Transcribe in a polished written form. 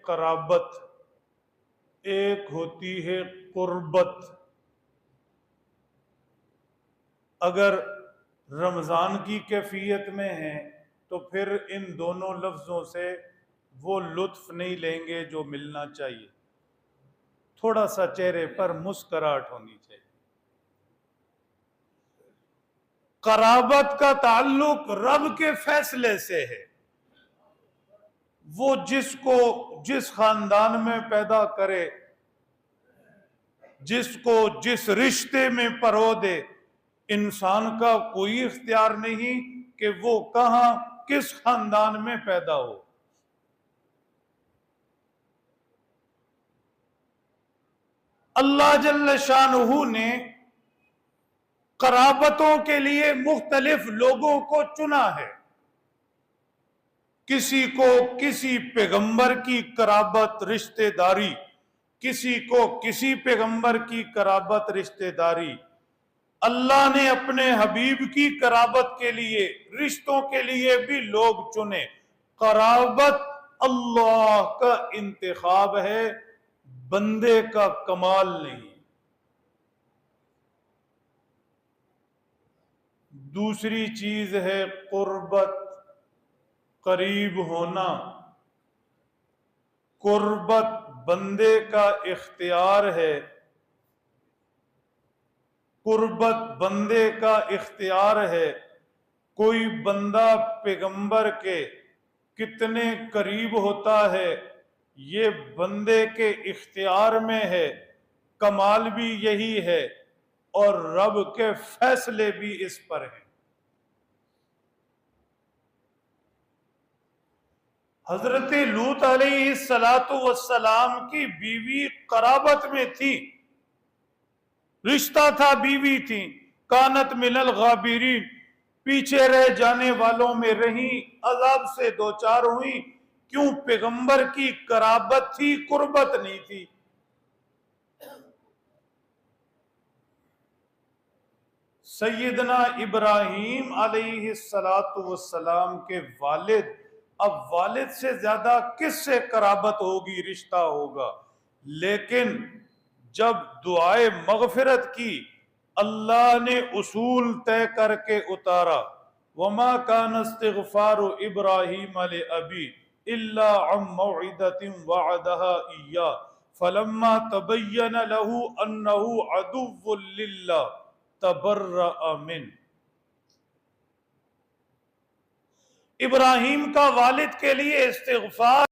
قرابت، ایک ہوتی ہے قربت۔ اگر رمضان کی کیفیت میں ہیں تو پھر ان دونوں لفظوں سے وہ لطف نہیں لیں گے جو ملنا چاہیے، تھوڑا سا چہرے پر مسکراہٹ ہونی چاہیے۔ قرابت کا تعلق رب کے فیصلے سے ہے، وہ جس کو جس خاندان میں پیدا کرے، جس کو جس رشتے میں پرو دے، انسان کا کوئی اختیار نہیں کہ وہ کہاں کس خاندان میں پیدا ہو۔ اللہ جل شانہ نے قرابتوں کے لیے مختلف لوگوں کو چنا ہے۔ کسی کو کسی پیغمبر کی قرابت رشتہ داری، کسی کو کسی پیغمبر کی قرابت رشتہ داری۔ اللہ نے اپنے حبیب کی قرابت کے لیے، رشتوں کے لیے بھی لوگ چنے۔ قرابت اللہ کا انتخاب ہے، بندے کا کمال نہیں۔ دوسری چیز ہے قربت، قریب ہونا۔ قربت بندے کا اختیار ہے، قربت بندے کا اختیار ہے۔ کوئی بندہ پیغمبر کے کتنے قریب ہوتا ہے یہ بندے کے اختیار میں ہے، کمال بھی یہی ہے، اور رب کے فیصلے بھی اس پر ہیں۔ حضرت لوط علیہ السلام کی بیوی قرابت میں تھی، رشتہ تھا، بیوی تھی، کانت من الغابرین، پیچھے رہ جانے والوں میں رہی، عذاب سے دوچار ہوئی۔ کیوں؟ پیغمبر کی قرابت تھی، قربت نہیں تھی۔ سیدنا ابراہیم علیہ السلام کے والد، اب والد سے زیادہ کس سے قرابت ہوگی، رشتہ ہوگا، لیکن جب دعائے مغفرت کی اللہ نے اصول طے کر کے اتارا، وَمَا كَانَ اسْتِغْفَارُ إِبْرَاهِيمَ لِأَبِيهِ إِلَّا عَن مَّوْعِدَةٍ وَعَدَهَا إِيَّاهُ فَلَمَّا تَبَيَّنَ لَهُ أَنَّهُ عَدُوٌّ لِلَّهِ تَبَرَّأَ مِنْهُ۔ ابراہیم کا والد کے لیے استغفار